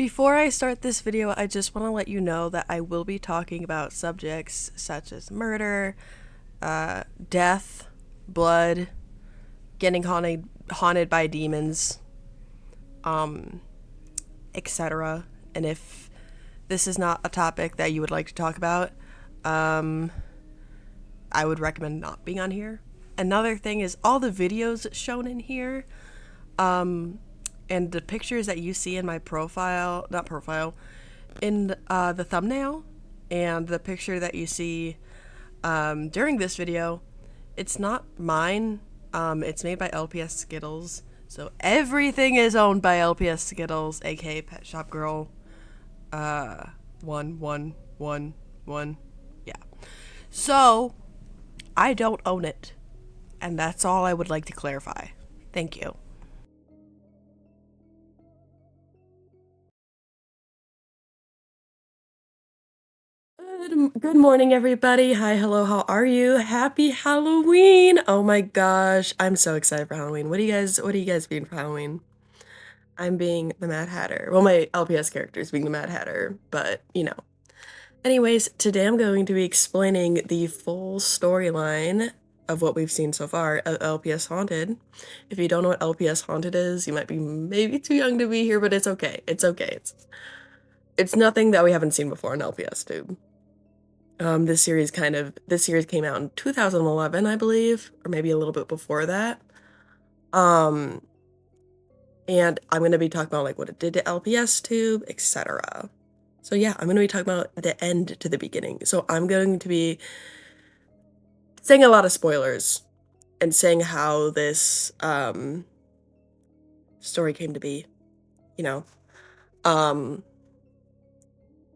Before I start this video, I just want to let you know that I will be talking about subjects such as murder, death, blood, getting haunted by demons, etc. And if this is not a topic that you would like to talk about, I would recommend not being on here. Another thing is all the videos shown in here, and the pictures that you see in my profile, not profile, in the thumbnail, and the picture that you see during this video, it's not mine. It's made by LPS Skittles. So everything is owned by LPS Skittles, aka Pet Shop Girl. 1111. Yeah. So I don't own it. And that's all I would like to clarify. Thank you. Good morning, everybody. Hi, hello, how are you? Happy Halloween! Oh my gosh, I'm so excited for Halloween. What do you guys being for Halloween? I'm being the Mad Hatter. Well, my LPS character is being the Mad Hatter, but you know. Anyways, today I'm going to be explaining the full storyline of what we've seen so far of LPS Haunted. If you don't know what LPS Haunted is, you might be maybe too young to be here, but it's okay. It's okay. It's nothing that we haven't seen before in LPS Tube. This series came out in 2011, I believe, or maybe a little bit before that. And I'm going to be talking about like what it did to LPS Tube, etc. So yeah, I'm going to be talking about the end to the beginning. So I'm going to be saying a lot of spoilers and saying how this story came to be, you know.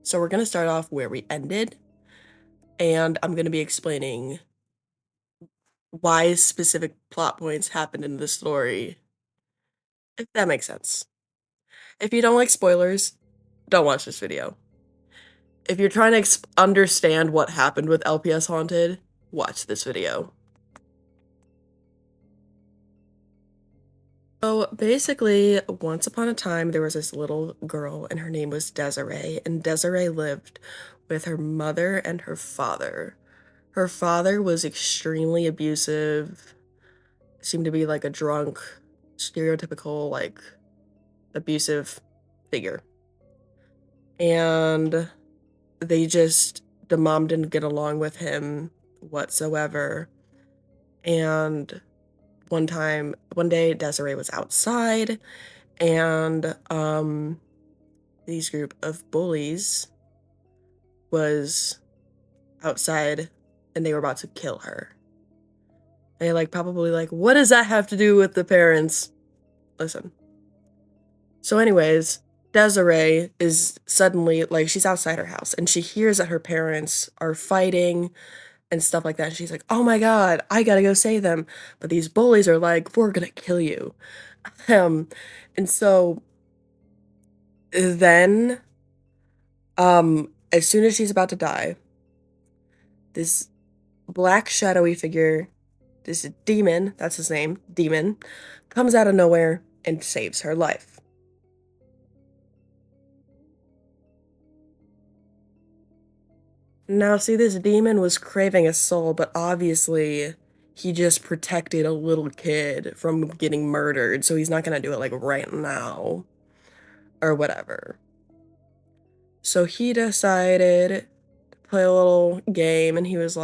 So we're going to start off where we ended, and I'm going to be explaining why specific plot points happened in the story, if that makes sense. If you don't like spoilers, don't watch this video. If you're trying to understand what happened with LPS Haunted, watch this video. So basically, once upon a time, there was this little girl, and her name was Desiree, and Desiree lived with her mother and her father. Her father was extremely abusive, seemed to be like a drunk, stereotypical, like, abusive figure. And the mom didn't get along with him whatsoever. And one day Desiree was outside, and these group of bullies was outside, and they were about to kill her. They probably what does that have to do with the parents? Listen. So anyways, Desiree is suddenly she's outside her house, and she hears that her parents are fighting and stuff like that. And she's like, oh my god, I gotta go save them. But these bullies are like, we're gonna kill you. And so then, as soon as she's about to die, this black shadowy figure, this demon, that's his name, demon, comes out of nowhere and saves her life. Now, see, this demon was craving a soul, but obviously he just protected a little kid from getting murdered, so he's not gonna do it right now or whatever. So he decided to play a little game, and he was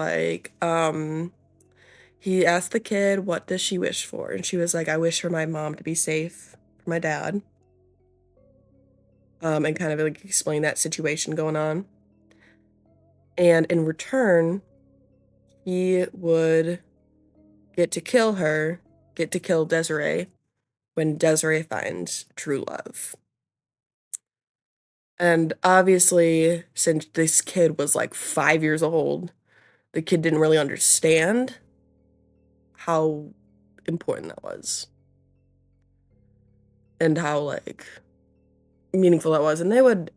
he asked the kid, what does she wish for? And she was like, I wish for my mom to be safe, for my dad. And kind of explain that situation going on. And in return, he would get to kill Desiree when Desiree finds true love. And obviously, since this kid was 5 years old, the kid didn't really understand how important that was. And how, meaningful that was. And they would,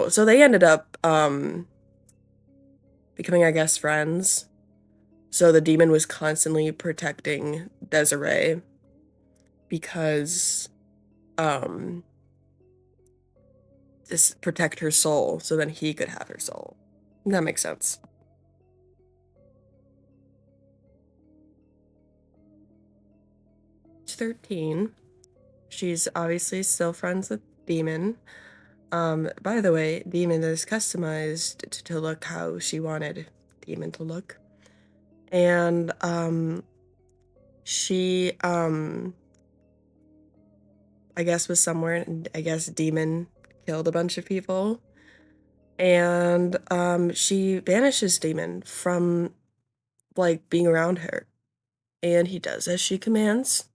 so they ended up, becoming, I guess, friends. So the demon was constantly protecting Desiree because, just protect her soul so then he could have her soul. That makes sense. She's 13. She's obviously still friends with Demon. By the way, Demon is customized to look how she wanted Demon to look. And, she, I guess was somewhere, and I guess Demon killed a bunch of people. And, she banishes Demon from, like, being around her. And he does as she commands.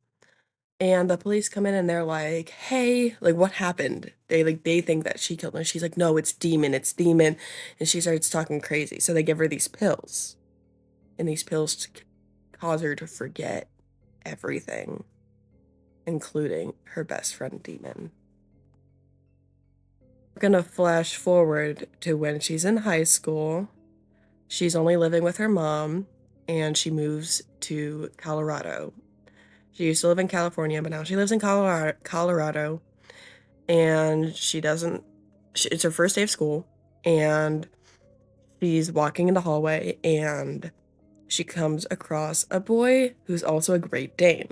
And the police come in and they're like, hey, like, what happened? They think that she killed him. She's like, no, it's Demon, it's Demon. And she starts talking crazy. So they give her these pills. And these pills cause her to forget everything, including her best friend, Demon. We're gonna flash forward to when she's in high school. She's only living with her mom, and she moves to Colorado. She used to live in California, but now she lives in Colorado, and it's her first day of school, and she's walking in the hallway, and she comes across a boy who's also a Great Dane.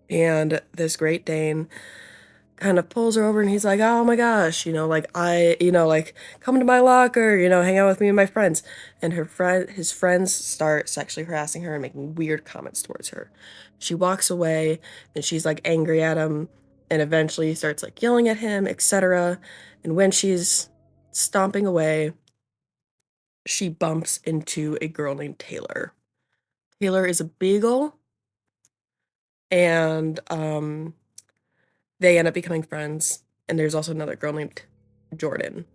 And this Great Dane kind of pulls her over, and he's like, oh my gosh, like, come to my locker, hang out with me and my friends. And his friends start sexually harassing her and making weird comments towards her. She walks away, and she's like angry at him, and eventually starts like yelling at him, etc. And when she's stomping away, she bumps into a girl named Taylor. Taylor is a beagle, and they end up becoming friends. And there's also another girl named Jordan.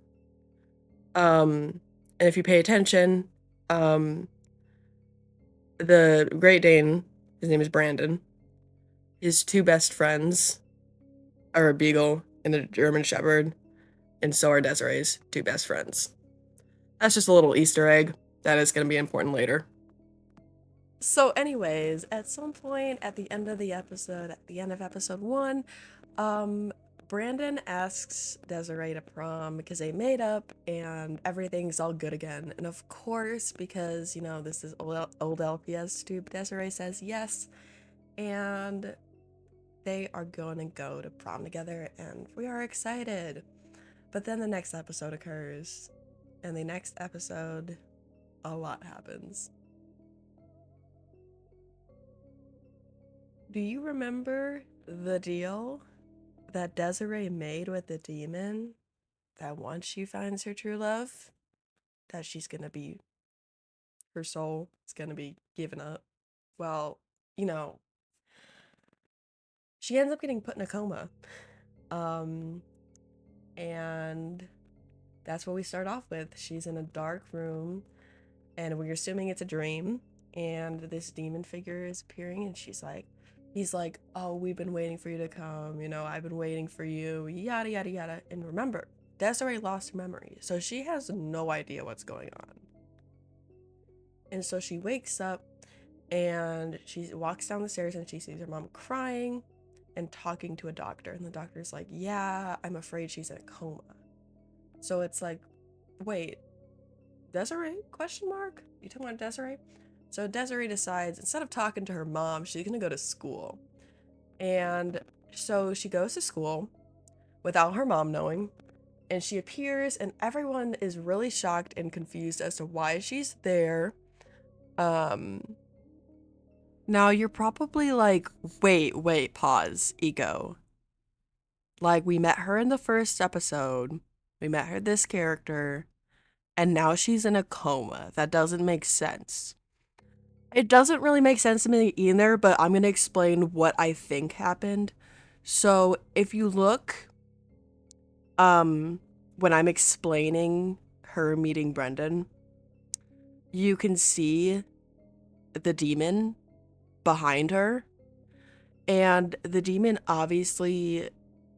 And if you pay attention, the Great Dane, his name is Brandon, his two best friends are a beagle and a German Shepherd, and so are Desiree's two best friends. That's just a little Easter egg that is going to be important later. So anyways, at some point at the end of the episode, at the end of episode 1, Brandon asks Desiree to prom because they made up and everything's all good again. And of course, because, this is old LPS tube, Desiree says yes. And they are going to go to prom together, and we are excited. But then the next episode occurs. And the next episode, a lot happens. Do you remember the deal that Desiree made with the demon? That once she finds her true love, that her soul is gonna be given up. Well, she ends up getting put in a coma. And that's what we start off with. She's in a dark room, and we're assuming it's a dream, and this demon figure is appearing, and he's like, oh, we've been waiting for you to come, I've been waiting for you, yada, yada, yada. And remember, Desiree lost her memory, so she has no idea what's going on. And so she wakes up, and she walks down the stairs, and she sees her mom crying and talking to a doctor. And the doctor's like, yeah, I'm afraid she's in a coma. So it's like, wait, Desiree? Question mark? You talking about Desiree? So Desiree decides, instead of talking to her mom, she's gonna go to school. And so she goes to school without her mom knowing, and she appears, and everyone is really shocked and confused as to why she's there. Now you're probably like, wait, pause, ego. Like, we met her in the first episode, we met her this character, and now she's in a coma. That doesn't make sense. It doesn't really make sense to me either, but I'm going to explain what I think happened. So if you look, when I'm explaining her meeting Brendan, you can see the demon behind her. And the demon obviously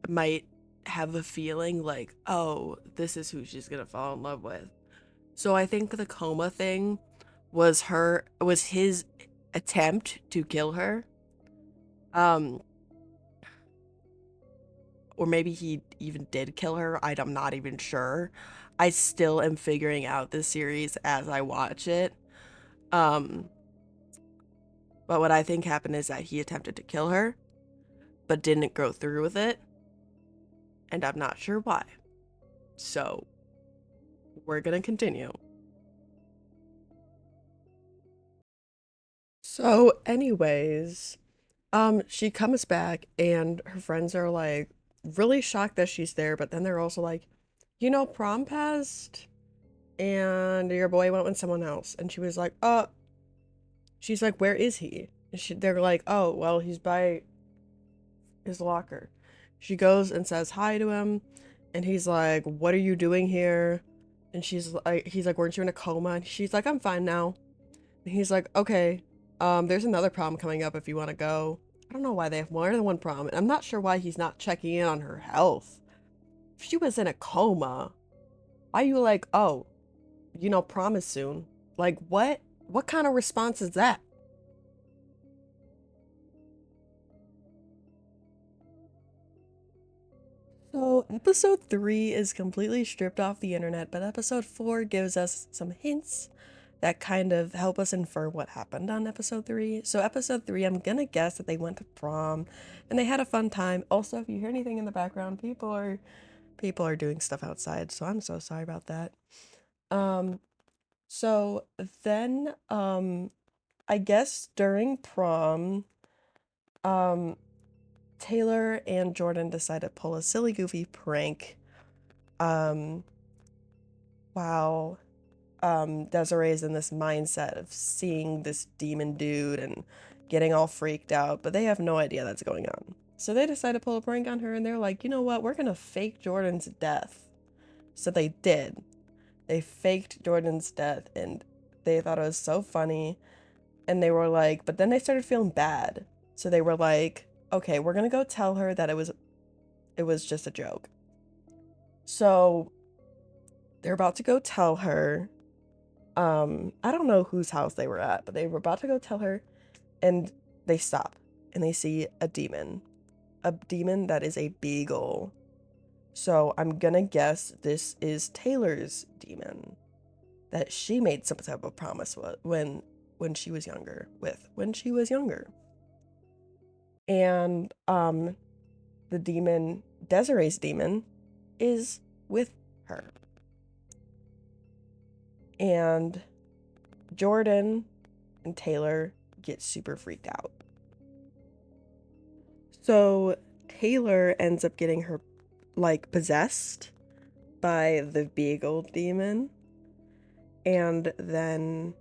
might have a feeling like, oh, this is who she's going to fall in love with. So I think the coma thing was his attempt to kill her. or maybe he even did kill her. I'm not even sure. I still am figuring out this series as I watch it. Um, but what I think happened is that he attempted to kill her, but didn't go through with it. And I'm not sure why. So, we're gonna continue. So, anyways, she comes back and her friends are like really shocked that she's there, but then they're also like, prom passed and your boy went with someone else. And she was like, she's like, where is he? And they're like, oh, well, he's by his locker. She goes and says hi to him, and he's like, what are you doing here? And he's like, weren't you in a coma? And she's like, I'm fine now. And he's like, okay, there's another prom coming up if you want to go. I don't know why they have more than one prom. And I'm not sure why he's not checking in on her health. If she was in a coma, why are you like, oh, prom is soon? Like, what? What kind of response is that? So, episode 3 is completely stripped off the internet, but episode 4 gives us some hints that kind of help us infer what happened on episode 3. So, episode 3, I'm gonna guess that they went to prom and they had a fun time. Also, if you hear anything in the background, people are doing stuff outside, so I'm so sorry about that. Um, so then I guess during prom, um Taylor and Jordan decide to pull a silly, goofy prank. Um, while Desiree is in this mindset of seeing this demon dude and getting all freaked out, but they have no idea that's going on. So they decide to pull a prank on her, and they're like, you know what? We're gonna fake Jordan's death. So they did. They faked Jordan's death, and they thought it was so funny. And they were like, but then they started feeling bad. So they were like, okay, we're gonna go tell her that it was just a joke. So they're about to go tell her. I don't know whose house they were at, but they were about to go tell her, and they stop and they see a demon that is a beagle. So I'm gonna guess this is Taylor's demon that she made some type of promise when she was younger and the demon, Desiree's demon, is with her. And Jordan and Taylor get super freaked out. So Taylor ends up getting her, like, possessed by the Beagle demon. And then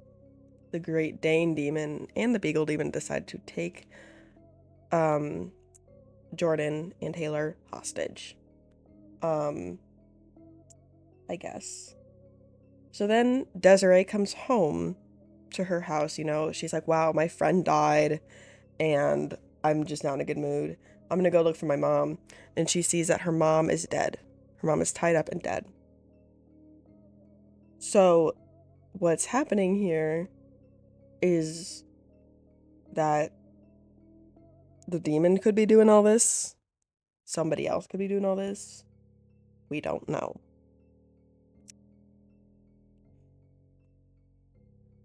the Great Dane demon and the Beagle demon decide to take Jordan and Taylor hostage. I guess. So then Desiree comes home to her house, she's like, wow, my friend died and I'm just not in a good mood. I'm gonna go look for my mom. And she sees that her mom is dead. Her mom is tied up and dead. So what's happening here is that the demon could be doing all this. Somebody else could be doing all this. We don't know.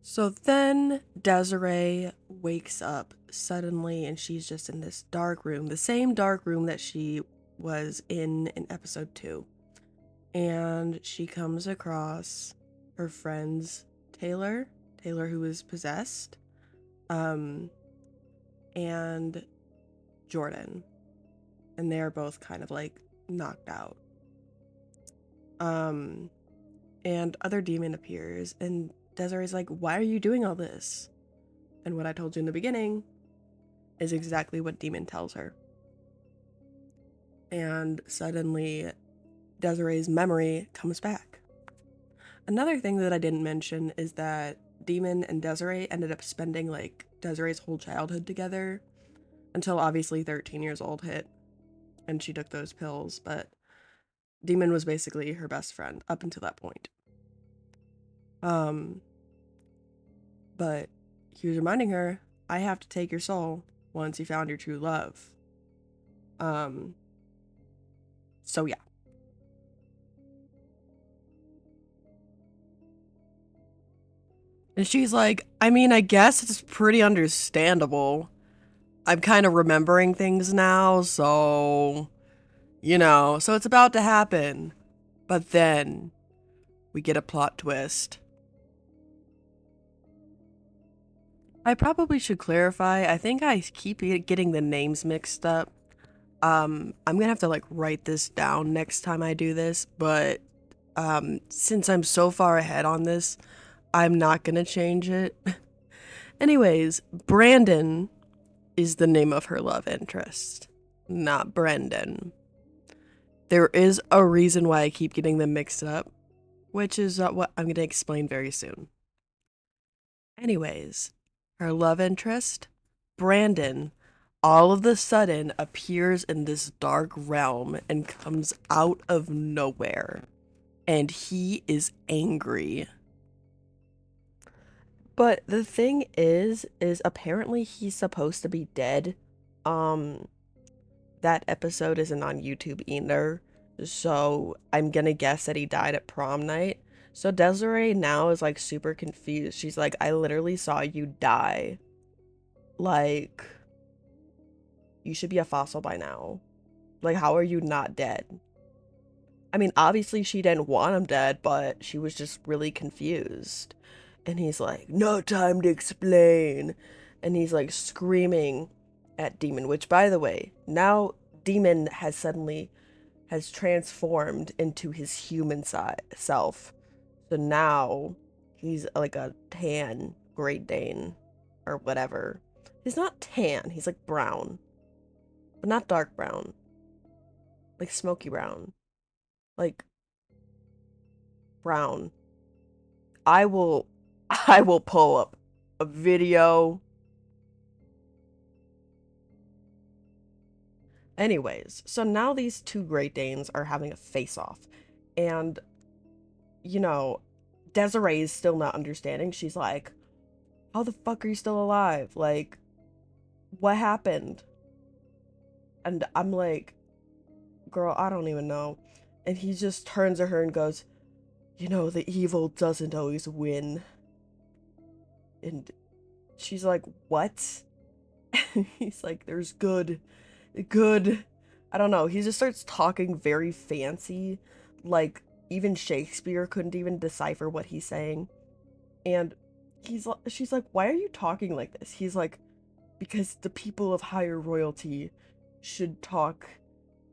So then Desiree wakes up suddenly and she's just in this dark room, the same dark room that she was in episode 2. And she comes across her friends Taylor who is possessed, and Jordan. And they're both kind of like knocked out. And other demon appears and Desiree's like, why are you doing all this? And what I told you in the beginning is exactly what demon tells her. And suddenly Desiree's memory comes back. Another thing that I didn't mention is that Demon and Desiree ended up spending like Desiree's whole childhood together until obviously 13 years old hit and she took those pills, but Demon was basically her best friend up until that point. But he was reminding her, I have to take your soul once you found your true love. So yeah. And she's like, I mean, I guess it's pretty understandable. I'm kind of remembering things now, so, so it's about to happen. But then we get a plot twist. I probably should clarify. I think I keep getting the names mixed up. I'm gonna have to like write this down next time I do this, but since I'm so far ahead on this, I'm not gonna change it. Anyways, Brandon is the name of her love interest, not Brendan. There is a reason why I keep getting them mixed up, which is what I'm gonna explain very soon. Anyways, her love interest, Brandon, all of a sudden appears in this dark realm and comes out of nowhere. And he is angry. But the thing is apparently he's supposed to be dead. Um, that episode isn't on YouTube either. So I'm gonna guess that he died at prom night. So Desiree now is like super confused. She's like, I literally saw you die. Like, you should be a fossil by now. Like, how are you not dead? I mean, obviously she didn't want him dead, but she was just really confused. And he's like, no time to explain. And he's like screaming at Demon, which by the way, now Demon has transformed into his human self. So now he's like a tan Great Dane or whatever. He's not tan, he's like brown. But not dark brown. Like smoky brown. Like brown. I will I will pull up a video. Anyways, so now these two Great Danes are having a face-off. And, Desiree is still not understanding. She's like, how the fuck are you still alive? Like, what happened? And I'm like, girl, I don't even know. And he just turns to her and goes, the evil doesn't always win. And she's like, what? He's like, there's good. I don't know. He just starts talking very fancy. Like, even Shakespeare couldn't even decipher what he's saying. And she's like, why are you talking like this? He's like, because the people of higher royalty should talk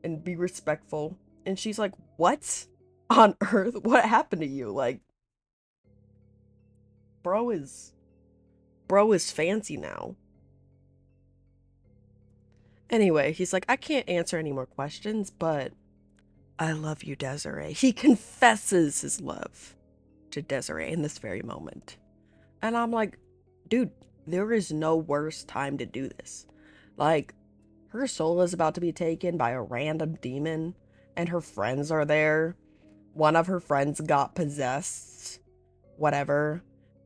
and be respectful. And she's like, what on earth? What happened to you? Like, bro is fancy now. Anyway, he's like, I can't answer any more questions, but I love you, Desiree. He confesses his love to Desiree in this very moment. And I'm like, dude, there is no worse time to do this. Like, her soul is about to be taken by a random demon, and her friends are there. One of her friends got possessed, whatever,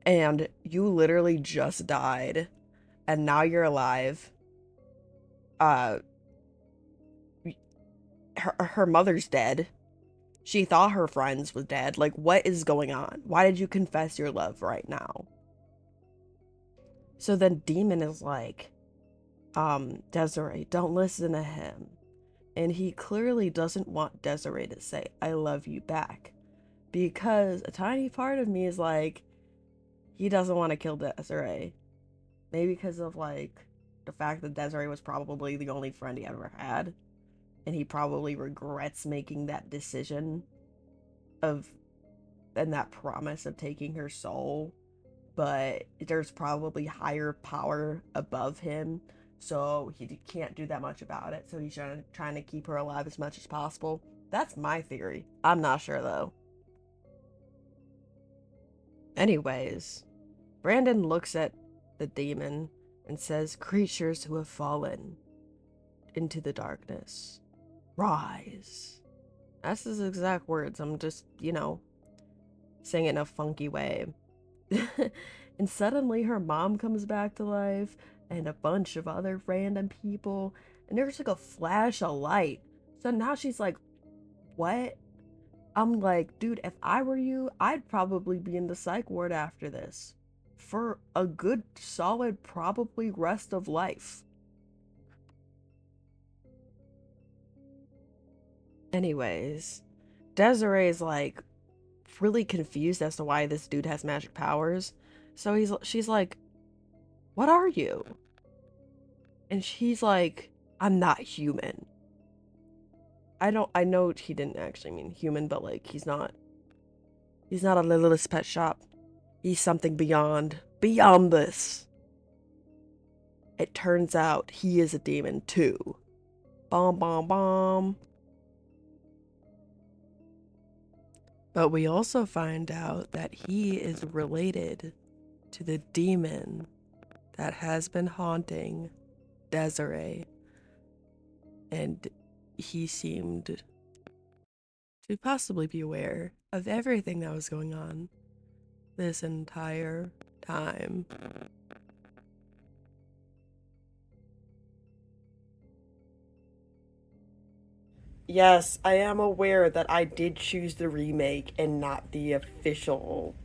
and you literally just died, and now you're alive. Her mother's dead. She thought her friends was dead. Like, what is going on? Why did you confess your love right now? So then Demon is like, Desiree, don't listen to him. And he clearly doesn't want Desiree to say, I love you back. Because a tiny part of me is like, he doesn't want to kill Desiree. Maybe because of, like, the fact that Desiree was probably the only friend he ever had. And he probably regrets making that decision and that promise of taking her soul. But there's probably higher power above him, so he can't do that much about it. So he's trying to keep her alive as much as possible. That's my theory. I'm not sure, though. Anyways, Brandon looks at the demon and says, creatures who have fallen into the darkness, rise. That's his exact words. I'm just, saying it in a funky way. And suddenly her mom comes back to life and a bunch of other random people, and there's like a flash of light. So now she's like, what? I'm like, dude, if I were you, I'd probably be in the psych ward after this for a good solid probably rest of life. Anyways, Desiree's like really confused as to why this dude has magic powers. So she's like, "What are you?" And she's like, "I'm not human." I know he didn't actually mean human, but like he's not a Littlest Pet Shop. He's something beyond this. It turns out he is a demon too. Bomb, bomb, bomb. But we also find out that he is related to the demon that has been haunting Desiree. And he seemed to possibly be aware of everything that was going on this entire time. Yes, I am aware that I did choose the remake and not the official,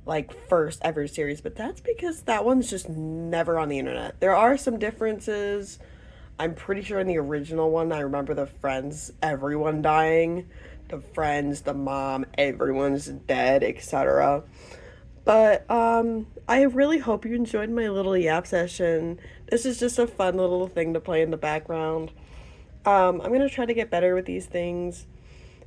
like, first ever series, but that's because that one's just never on the internet. There are some differences. I'm pretty sure in the original one, I remember the friends, everyone dying. The friends, the mom, everyone's dead, etc. But I really hope you enjoyed my little yap session. This is just a fun little thing to play in the background. I'm gonna try to get better with these things.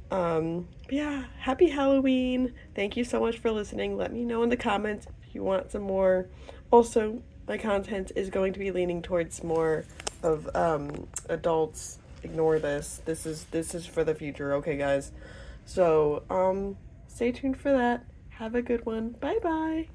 But yeah, happy Halloween. Thank you so much for listening. Let me know in the comments if you want some more. Also, my content is going to be leaning towards more of adults. Ignore this. This is for the future, okay guys? So, stay tuned for that. Have a good one. Bye bye.